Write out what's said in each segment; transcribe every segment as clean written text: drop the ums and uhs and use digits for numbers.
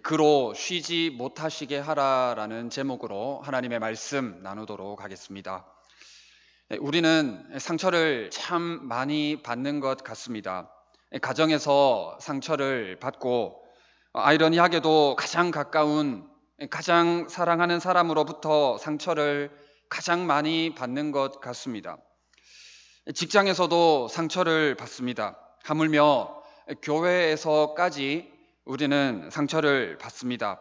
그로 쉬지 못하시게 하라라는 제목으로 하나님의 말씀 나누도록 하겠습니다. 우리는 상처를 참 많이 받는 것 같습니다. 가정에서 상처를 받고 아이러니하게도 가장 가까운 가장 사랑하는 사람으로부터 상처를 가장 많이 받는 것 같습니다. 직장에서도 상처를 받습니다. 하물며 교회에서까지 우리는 상처를 받습니다.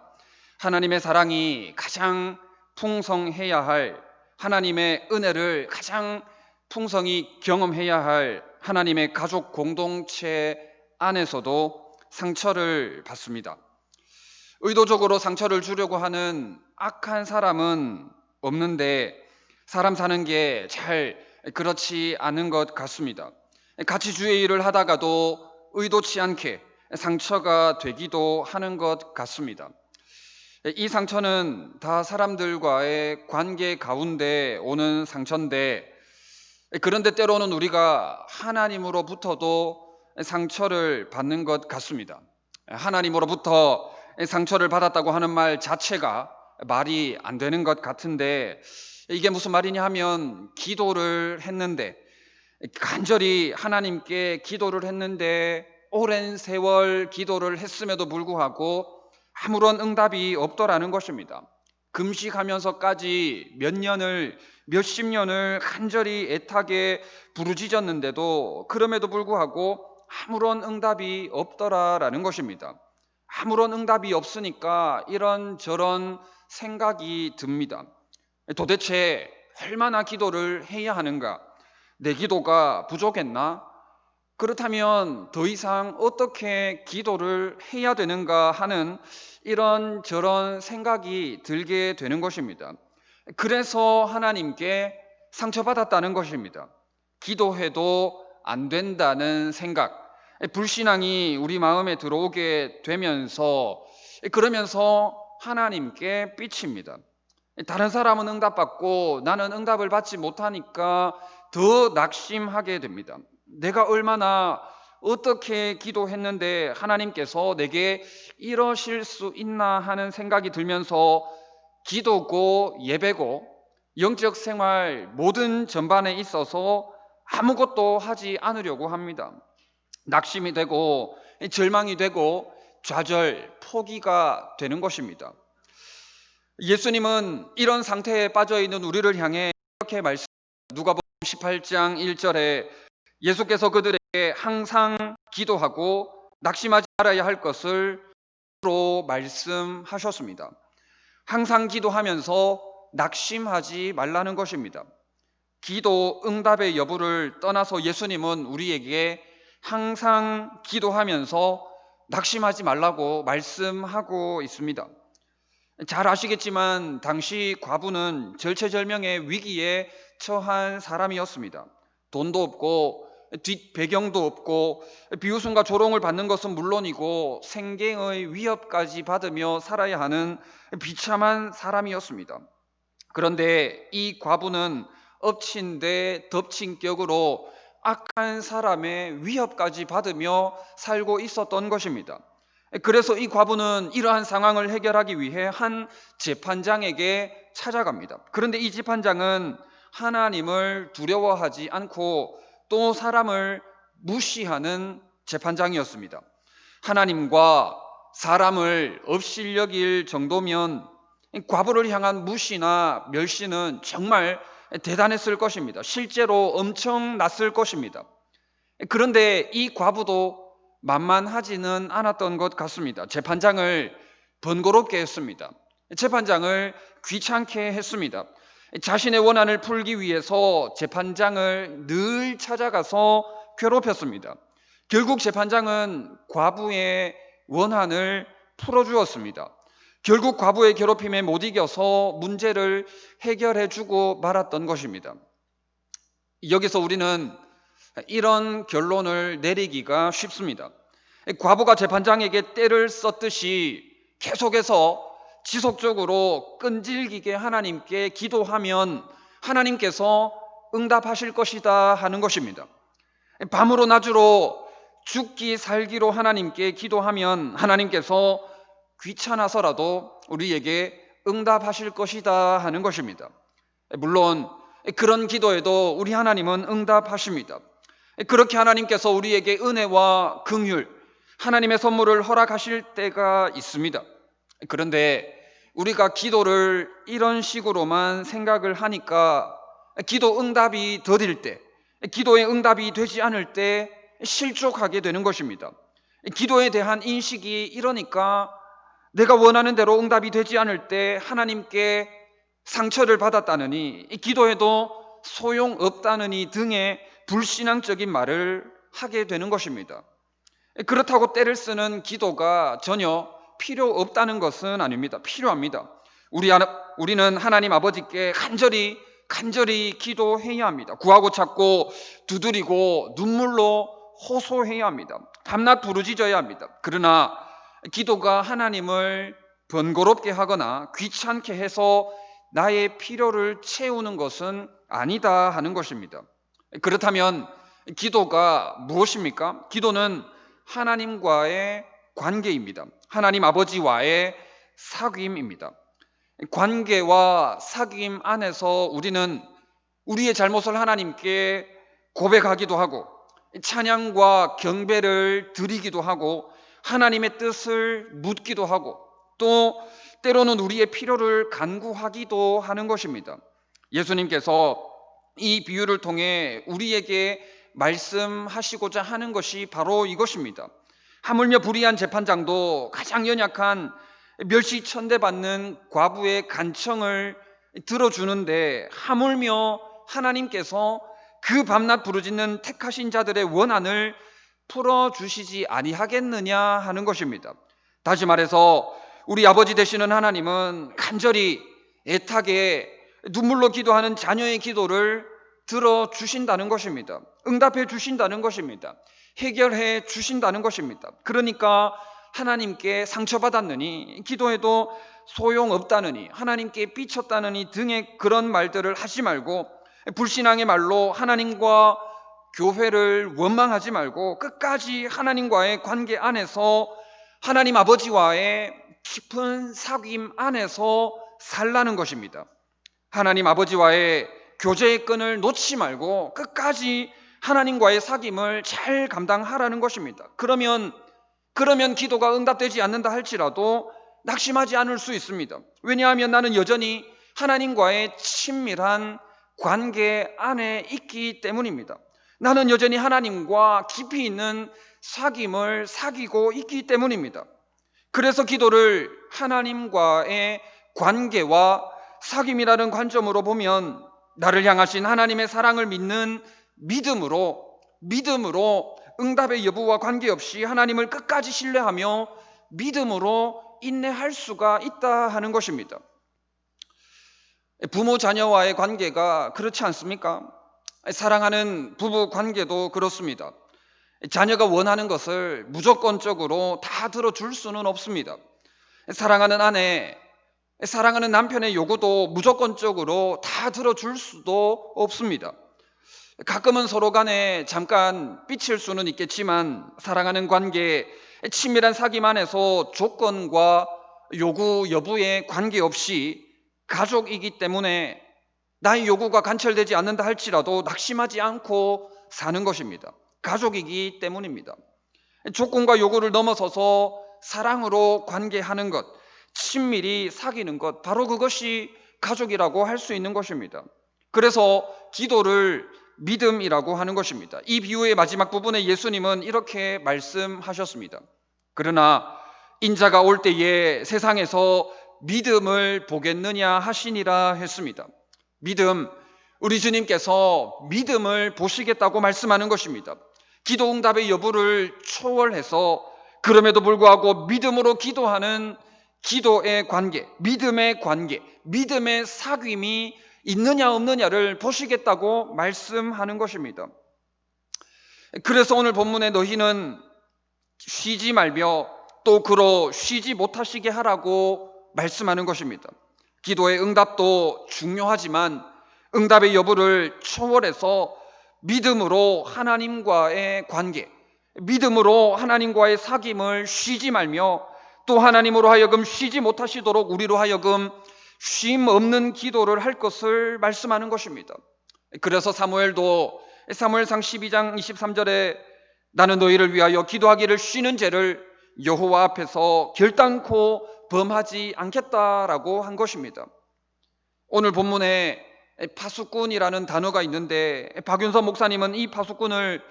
하나님의 사랑이 가장 풍성해야 할, 하나님의 은혜를 가장 풍성히 경험해야 할 하나님의 가족 공동체 안에서도 상처를 받습니다. 의도적으로 상처를 주려고 하는 악한 사람은 없는데 사람 사는 게 잘 그렇지 않은 것 같습니다. 같이 주의 일을 하다가도 의도치 않게 상처가 되기도 하는 것 같습니다. 이 상처는 다 사람들과의 관계 가운데 오는 상처인데, 그런데 때로는 우리가 하나님으로부터도 상처를 받는 것 같습니다. 하나님으로부터 상처를 받았다고 하는 말 자체가 말이 안 되는 것 같은데, 이게 무슨 말이냐 하면 기도를 했는데, 간절히 하나님께 기도를 했는데 오랜 세월 기도를 했음에도 불구하고 아무런 응답이 없더라는 것입니다. 금식하면서까지 몇십 년을 간절히 애타게 부르짖었는데도 그럼에도 불구하고 아무런 응답이 없더라라는 것입니다. 아무런 응답이 없으니까 이런저런 생각이 듭니다. 도대체 얼마나 기도를 해야 하는가? 내 기도가 부족했나? 그렇다면 더 이상 어떻게 기도를 해야 되는가 하는 이런저런 생각이 들게 되는 것입니다. 그래서 하나님께 상처받았다는 것입니다. 기도해도 안 된다는 생각, 불신앙이 우리 마음에 들어오게 되면서 그러면서 하나님께 삐칩니다. 다른 사람은 응답받고 나는 응답을 받지 못하니까 더 낙심하게 됩니다. 내가 얼마나 어떻게 기도했는데 하나님께서 내게 이러실 수 있나 하는 생각이 들면서 기도고 예배고 영적 생활 모든 전반에 있어서 아무것도 하지 않으려고 합니다. 낙심이 되고 절망이 되고 좌절, 포기가 되는 것입니다. 예수님은 이런 상태에 빠져 있는 우리를 향해 이렇게 말씀, 누가복음 18장 1절에 예수께서 그들에게 항상 기도하고 낙심하지 말아야 할 것을 로 말씀하셨습니다. 항상 기도하면서 낙심하지 말라는 것입니다. 기도 응답의 여부를 떠나서 예수님은 우리에게 항상 기도하면서 낙심하지 말라고 말씀하고 있습니다. 잘 아시겠지만 당시 과부는 절체절명의 위기에 처한 사람이었습니다. 돈도 없고 뒷 배경도 없고 비웃음과 조롱을 받는 것은 물론이고 생계의 위협까지 받으며 살아야 하는 비참한 사람이었습니다. 그런데 이 과부는 엎친 데 덮친 격으로 악한 사람의 위협까지 받으며 살고 있었던 것입니다. 그래서 이 과부는 이러한 상황을 해결하기 위해 한 재판장에게 찾아갑니다. 그런데 이 재판장은 하나님을 두려워하지 않고 또 사람을 무시하는 재판장이었습니다. 하나님과 사람을 없이 여길 정도면 과부를 향한 무시나 멸시는 정말 대단했을 것입니다. 실제로 엄청났을 것입니다. 그런데 이 과부도 만만하지는 않았던 것 같습니다. 재판장을 번거롭게 했습니다. 재판장을 귀찮게 했습니다. 자신의 원한을 풀기 위해서 재판장을 늘 찾아가서 괴롭혔습니다. 결국 재판장은 과부의 원한을 풀어주었습니다. 결국 과부의 괴롭힘에 못 이겨서 문제를 해결해주고 말았던 것입니다. 여기서 우리는 이런 결론을 내리기가 쉽습니다. 과부가 재판장에게 때를 썼듯이 계속해서 지속적으로 끈질기게 하나님께 기도하면 하나님께서 응답하실 것이다 하는 것입니다. 밤으로 낮으로 죽기 살기로 하나님께 기도하면 하나님께서 귀찮아서라도 우리에게 응답하실 것이다 하는 것입니다. 물론 그런 기도에도 우리 하나님은 응답하십니다. 그렇게 하나님께서 우리에게 은혜와 긍휼, 하나님의 선물을 허락하실 때가 있습니다. 그런데 우리가 기도를 이런 식으로만 생각을 하니까 기도 응답이 더딜 때, 기도의 응답이 되지 않을 때 실족하게 되는 것입니다. 기도에 대한 인식이 이러니까 내가 원하는 대로 응답이 되지 않을 때 하나님께 상처를 받았다느니, 기도에도 소용없다느니 등의 불신앙적인 말을 하게 되는 것입니다. 그렇다고 때를 쓰는 기도가 전혀 필요 없다는 것은 아닙니다. 필요합니다. 우리는 하나님 아버지께 간절히 기도해야 합니다. 구하고 찾고 두드리고 눈물로 호소해야 합니다. 밤낮 부르짖어야 합니다. 그러나 기도가 하나님을 번거롭게 하거나 귀찮게 해서 나의 필요를 채우는 것은 아니다 하는 것입니다. 그렇다면 기도가 무엇입니까? 기도는 하나님과의 관계입니다. 하나님 아버지와의 사귐입니다. 관계와 사귐 안에서 우리는 우리의 잘못을 하나님께 고백하기도 하고 찬양과 경배를 드리기도 하고 하나님의 뜻을 묻기도 하고 또 때로는 우리의 필요를 간구하기도 하는 것입니다. 예수님께서 이 비유를 통해 우리에게 말씀하시고자 하는 것이 바로 이것입니다. 하물며 불의한 재판장도 가장 연약한 멸시천대받는 과부의 간청을 들어주는데 하물며 하나님께서 그 밤낮 부르짖는 택하신 자들의 원한을 풀어주시지 아니하겠느냐 하는 것입니다. 다시 말해서 우리 아버지 되시는 하나님은 간절히 애타게 눈물로 기도하는 자녀의 기도를 들어주신다는 것입니다. 응답해 주신다는 것입니다. 해결해 주신다는 것입니다. 그러니까 하나님께 상처받았느니 기도해도 소용없다느니 하나님께 삐쳤다느니 등의 그런 말들을 하지 말고 불신앙의 말로 하나님과 교회를 원망하지 말고 끝까지 하나님과의 관계 안에서 하나님 아버지와의 깊은 사귐 안에서 살라는 것입니다. 하나님 아버지와의 교제의 끈을 놓지 말고 끝까지 하나님과의 사귐을 잘 감당하라는 것입니다. 그러면 기도가 응답되지 않는다 할지라도 낙심하지 않을 수 있습니다. 왜냐하면 나는 여전히 하나님과의 친밀한 관계 안에 있기 때문입니다. 나는 여전히 하나님과 깊이 있는 사귐을 사귀고 있기 때문입니다. 그래서 기도를 하나님과의 관계와 사귐이라는 관점으로 보면 나를 향하신 하나님의 사랑을 믿는 믿음으로 응답의 여부와 관계없이 하나님을 끝까지 신뢰하며 믿음으로 인내할 수가 있다 하는 것입니다. 부모 자녀와의 관계가 그렇지 않습니까? 사랑하는 부부 관계도 그렇습니다. 자녀가 원하는 것을 무조건적으로 다 들어줄 수는 없습니다. 사랑하는 아내, 사랑하는 남편의 요구도 무조건적으로 다 들어줄 수도 없습니다. 가끔은 서로 간에 잠깐 삐칠 수는 있겠지만 사랑하는 관계, 친밀한 사귐 안에서 조건과 요구 여부에 관계없이 가족이기 때문에 나의 요구가 관철되지 않는다 할지라도 낙심하지 않고 사는 것입니다. 가족이기 때문입니다. 조건과 요구를 넘어서서 사랑으로 관계하는 것, 친밀히 사귀는 것, 바로 그것이 가족이라고 할 수 있는 것입니다. 그래서 기도를 믿음이라고 하는 것입니다. 이 비유의 마지막 부분에 예수님은 이렇게 말씀하셨습니다. 그러나 인자가 올 때에 세상에서 믿음을 보겠느냐 하시니라 했습니다. 믿음, 우리 주님께서 믿음을 보시겠다고 말씀하는 것입니다. 기도 응답의 여부를 초월해서 그럼에도 불구하고 믿음으로 기도하는 기도의 관계, 믿음의 사귐이 있느냐 없느냐를 보시겠다고 말씀하는 것입니다. 그래서 오늘 본문에 너희는 쉬지 말며 또 그로 쉬지 못하시게 하라고 말씀하는 것입니다. 기도의 응답도 중요하지만 응답의 여부를 초월해서 믿음으로 하나님과의 관계, 믿음으로 하나님과의 사귐을 쉬지 말며 또 하나님으로 하여금 쉬지 못하시도록 우리로 하여금 쉼 없는 기도를 할 것을 말씀하는 것입니다. 그래서 사무엘도 사무엘상 12장 23절에 나는 너희를 위하여 기도하기를 쉬는 죄를 여호와 앞에서 결단코 범하지 않겠다라고 한 것입니다. 오늘 본문에 파수꾼이라는 단어가 있는데 박윤서 목사님은 이 파수꾼을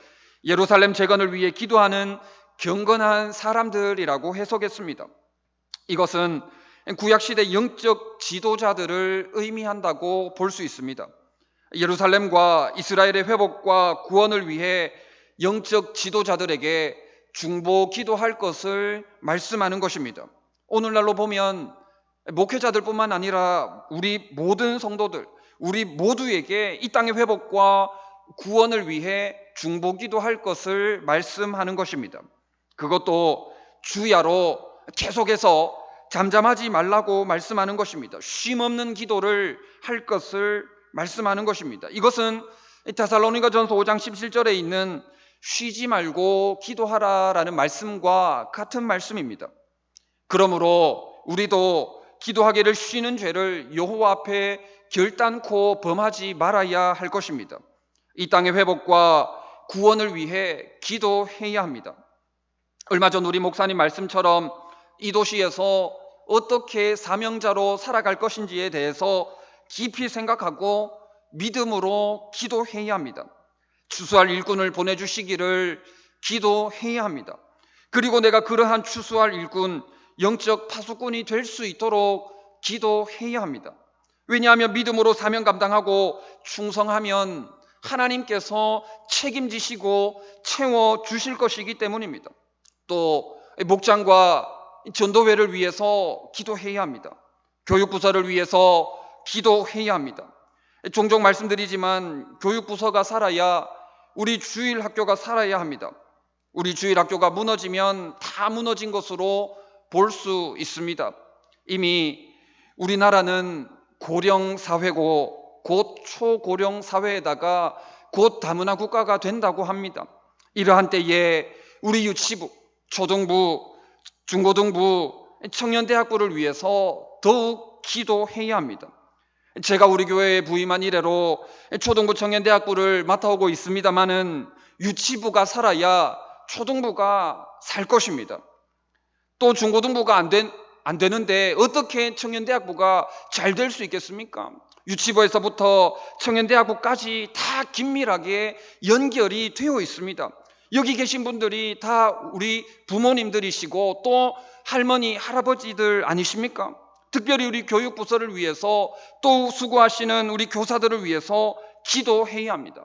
예루살렘 재건을 위해 기도하는 경건한 사람들이라고 해석했습니다. 이것은 구약시대 영적 지도자들을 의미한다고 볼 수 있습니다. 예루살렘과 이스라엘의 회복과 구원을 위해 영적 지도자들에게 중보 기도할 것을 말씀하는 것입니다. 오늘날로 보면 목회자들뿐만 아니라 우리 모든 성도들, 우리 모두에게 이 땅의 회복과 구원을 위해 중보 기도할 것을 말씀하는 것입니다. 그것도 주야로 계속해서 잠잠하지 말라고 말씀하는 것입니다. 쉼 없는 기도를 할 것을 말씀하는 것입니다. 이것은 데살로니가전서 5장 17절에 있는 쉬지 말고 기도하라라는 말씀과 같은 말씀입니다. 그러므로 우리도 기도하기를 쉬는 죄를 여호와 앞에 결단코 범하지 말아야 할 것입니다. 이 땅의 회복과 구원을 위해 기도해야 합니다. 얼마 전 우리 목사님 말씀처럼 이 도시에서 어떻게 사명자로 살아갈 것인지에 대해서 깊이 생각하고 믿음으로 기도해야 합니다. 추수할 일꾼을 보내주시기를 기도해야 합니다. 그리고 내가 그러한 추수할 일꾼, 영적 파수꾼이 될 수 있도록 기도해야 합니다. 왜냐하면 믿음으로 사명 감당하고 충성하면 하나님께서 책임지시고 채워주실 것이기 때문입니다. 또 목장과 전도회를 위해서 기도해야 합니다. 교육부서를 위해서 기도해야 합니다. 종종 말씀드리지만 교육부서가 살아야 우리 주일학교가 살아야 합니다. 우리 주일학교가 무너지면 다 무너진 것으로 볼 수 있습니다. 이미 우리나라는 고령 사회고 곧 초고령 사회에다가 곧 다문화 국가가 된다고 합니다. 이러한 때에 우리 유치부, 초등부, 중고등부, 청년대학부를 위해서 더욱 기도해야 합니다. 제가 우리 교회에 부임한 이래로 초등부 청년대학부를 맡아오고 있습니다마는 유치부가 살아야 초등부가 살 것입니다. 또 중고등부가 안 되는데 어떻게 청년대학부가 잘 될 수 있겠습니까? 유치부에서부터 청년대학부까지 다 긴밀하게 연결이 되어 있습니다. 여기 계신 분들이 다 우리 부모님들이시고 또 할머니, 할아버지들 아니십니까? 특별히 우리 교육부서를 위해서 또 수고하시는 우리 교사들을 위해서 기도해야 합니다.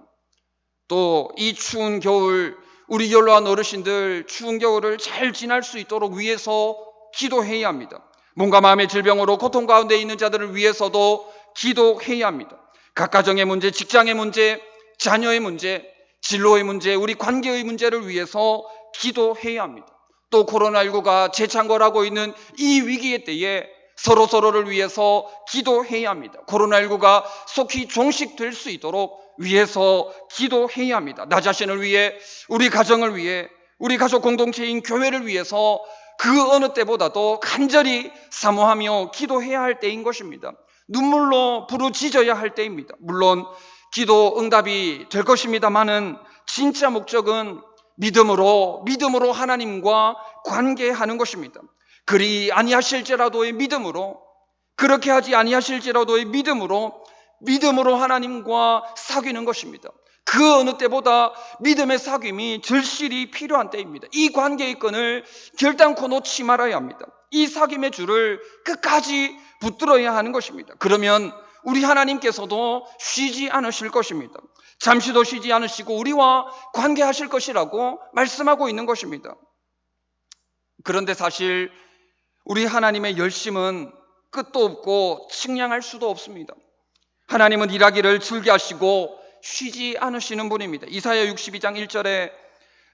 또 이 추운 겨울 우리 연로한 어르신들 추운 겨울을 잘 지날 수 있도록 위해서 기도해야 합니다. 몸과 마음의 질병으로 고통 가운데 있는 자들을 위해서도 기도해야 합니다. 각 가정의 문제, 직장의 문제, 자녀의 문제, 진로의 문제, 우리 관계의 문제를 위해서 기도해야 합니다. 또 코로나19가 재창궐하고 있는 이 위기의 때에 서로를 위해서 기도해야 합니다. 코로나19가 속히 종식될 수 있도록 위해서 기도해야 합니다. 나 자신을 위해, 우리 가정을 위해, 우리 가족 공동체인 교회를 위해서 그 어느 때보다도 간절히 사모하며 기도해야 할 때인 것입니다. 눈물로 부르짖어야 할 때입니다. 물론 기도 응답이 될 것입니다만은 진짜 목적은 믿음으로 하나님과 관계하는 것입니다. 그리 아니하실지라도의 믿음으로, 그렇게 하지 아니하실지라도의 믿음으로 하나님과 사귀는 것입니다. 그 어느 때보다 믿음의 사귐이 절실히 필요한 때입니다. 이 관계의 끈을 결단코 놓지 말아야 합니다. 이 사귐의 줄을 끝까지 붙들어야 하는 것입니다. 그러면 우리 하나님께서도 쉬지 않으실 것입니다. 잠시도 쉬지 않으시고 우리와 관계하실 것이라고 말씀하고 있는 것입니다. 그런데 사실 우리 하나님의 열심은 끝도 없고 측량할 수도 없습니다. 하나님은 일하기를 즐겨하시고 쉬지 않으시는 분입니다. 이사야 62장 1절에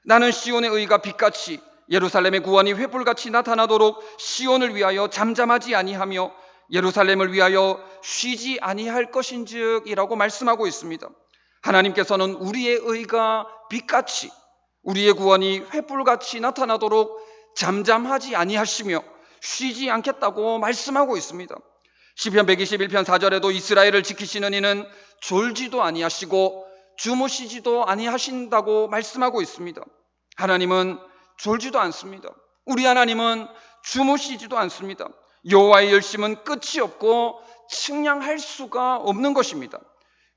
나는 시온의 의가 빛같이 예루살렘의 구원이 횃불같이 나타나도록 시온을 위하여 잠잠하지 아니하며 예루살렘을 위하여 쉬지 아니할 것인즉 이라고 말씀하고 있습니다. 하나님께서는 우리의 의가 빛같이, 우리의 구원이 횃불같이 나타나도록 잠잠하지 아니하시며 쉬지 않겠다고 말씀하고 있습니다. 시편 121편 4절에도 이스라엘을 지키시는 이는 졸지도 아니하시고 주무시지도 아니하신다고 말씀하고 있습니다. 하나님은 졸지도 않습니다. 우리 하나님은 주무시지도 않습니다. 여호와의 열심은 끝이 없고 측량할 수가 없는 것입니다.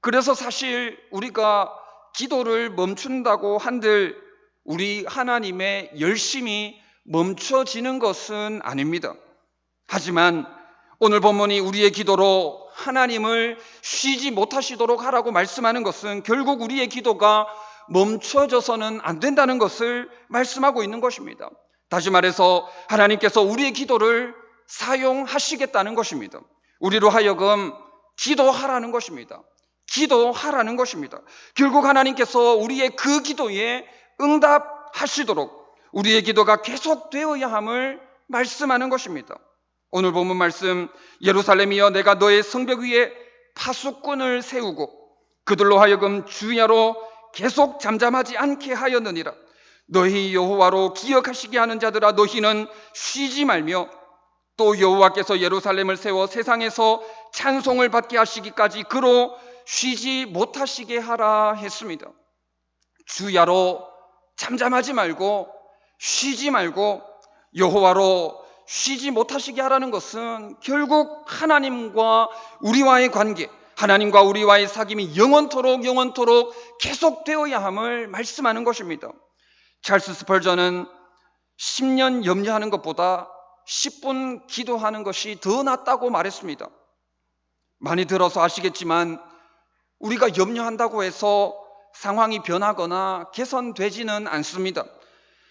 그래서 사실 우리가 기도를 멈춘다고 한들 우리 하나님의 열심이 멈춰지는 것은 아닙니다. 하지만 오늘 본문이 우리의 기도로 하나님을 쉬지 못하시도록 하라고 말씀하는 것은 결국 우리의 기도가 멈춰져서는 안 된다는 것을 말씀하고 있는 것입니다. 다시 말해서 하나님께서 우리의 기도를 사용하시겠다는 것입니다. 우리로 하여금 기도하라는 것입니다. 기도하라는 것입니다. 결국 하나님께서 우리의 그 기도에 응답하시도록 우리의 기도가 계속되어야 함을 말씀하는 것입니다. 오늘 본문 말씀, 예루살렘이여 내가 너의 성벽 위에 파수꾼을 세우고 그들로 하여금 주야로 계속 잠잠하지 않게 하였느니라. 너희 여호와로 기억하시게 하는 자들아 너희는 쉬지 말며 또 여호와께서 예루살렘을 세워 세상에서 찬송을 받게 하시기까지 그로 쉬지 못하시게 하라 했습니다. 주야로 잠잠하지 말고 쉬지 말고 여호와로 쉬지 못하시게 하라는 것은 결국 하나님과 우리와의 관계, 하나님과 우리와의 사귐이 영원토록 계속되어야 함을 말씀하는 것입니다. 찰스 스펄전은 10년 염려하는 것보다 10분 기도하는 것이 더 낫다고 말했습니다. 많이 들어서 아시겠지만 우리가 염려한다고 해서 상황이 변하거나 개선되지는 않습니다.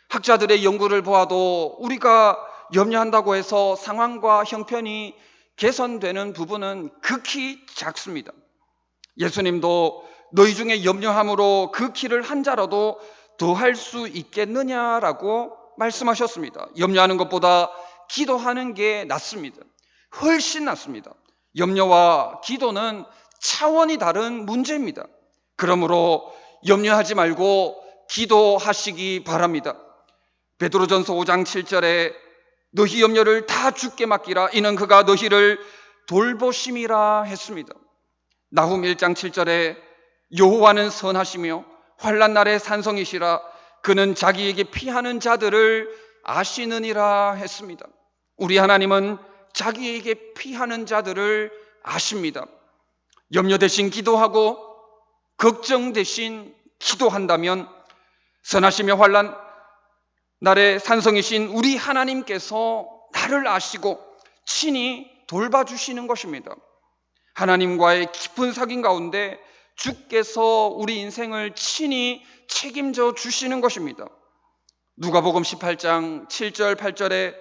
학자들의 연구를 보아도 우리가 염려한다고 해서 상황과 형편이 개선되는 부분은 극히 작습니다. 예수님도 너희 중에 염려함으로 그 키를 한 자라도 더할 수 있겠느냐라고 말씀하셨습니다. 염려하는 것보다 기도하는 게 낫습니다. 훨씬 낫습니다. 염려와 기도는 차원이 다른 문제입니다. 그러므로 염려하지 말고 기도하시기 바랍니다. 베드로전서 5장 7절에 너희 염려를 다 주께 맡기라 이는 그가 너희를 돌보심이라 했습니다. 나훔 1장 7절에 여호와는 선하시며 환난 날에 산성이시라 그는 자기에게 피하는 자들을 아시느니라 했습니다. 우리 하나님은 자기에게 피하는 자들을 아십니다. 염려 대신 기도하고 걱정 대신 기도한다면 선하시며 환난 날에 산성이신 우리 하나님께서 나를 아시고 친히 돌봐주시는 것입니다. 하나님과의 깊은 사귐 가운데 주께서 우리 인생을 친히 책임져 주시는 것입니다. 누가복음 18장 7절 8절에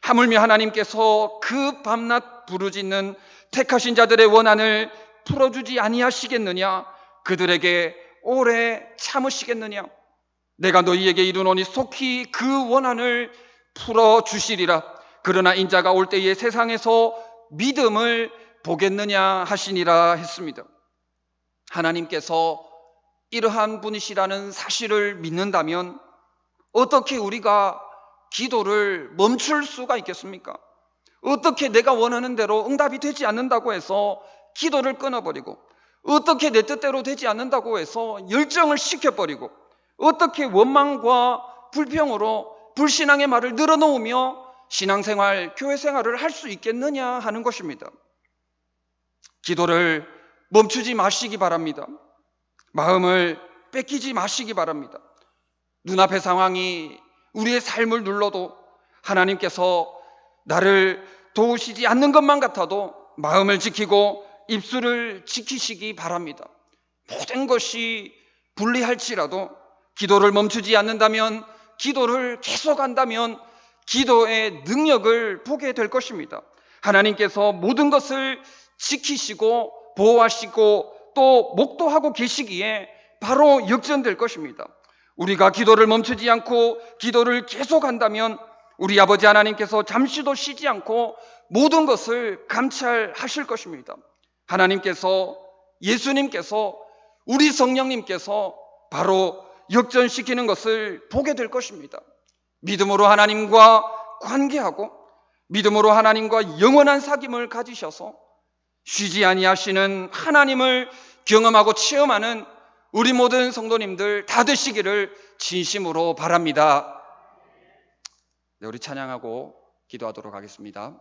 하물며 하나님께서 그 밤낮 부르짖는 택하신 자들의 원한을 풀어주지 아니하시겠느냐 그들에게 오래 참으시겠느냐 내가 너희에게 이르노니 속히 그 원한을 풀어주시리라 그러나 인자가 올 때에 세상에서 믿음을 보겠느냐 하시니라 했습니다. 하나님께서 이러한 분이시라는 사실을 믿는다면 어떻게 우리가 기도를 멈출 수가 있겠습니까? 어떻게 내가 원하는 대로 응답이 되지 않는다고 해서 기도를 끊어버리고 어떻게 내 뜻대로 되지 않는다고 해서 열정을 식혀버리고 어떻게 원망과 불평으로 불신앙의 말을 늘어놓으며 신앙생활, 교회생활을 할 수 있겠느냐 하는 것입니다. 기도를 멈추지 마시기 바랍니다. 마음을 뺏기지 마시기 바랍니다. 눈앞의 상황이 우리의 삶을 눌러도 하나님께서 나를 도우시지 않는 것만 같아도 마음을 지키고 입술을 지키시기 바랍니다. 모든 것이 불리할지라도 기도를 멈추지 않는다면, 기도를 계속한다면 기도의 능력을 보게 될 것입니다. 하나님께서 모든 것을 지키시고 보호하시고 또 목도하고 계시기에 바로 역전될 것입니다. 우리가 기도를 멈추지 않고 기도를 계속한다면 우리 아버지 하나님께서 잠시도 쉬지 않고 모든 것을 감찰하실 것입니다. 하나님께서, 예수님께서, 우리 성령님께서 바로 역전시키는 것을 보게 될 것입니다. 믿음으로 하나님과 관계하고 믿음으로 하나님과 영원한 사귐을 가지셔서 쉬지 아니하시는 하나님을 경험하고 체험하는 우리 모든 성도님들 다 되시기를 진심으로 바랍니다. 네, 우리 찬양하고 기도하도록 하겠습니다.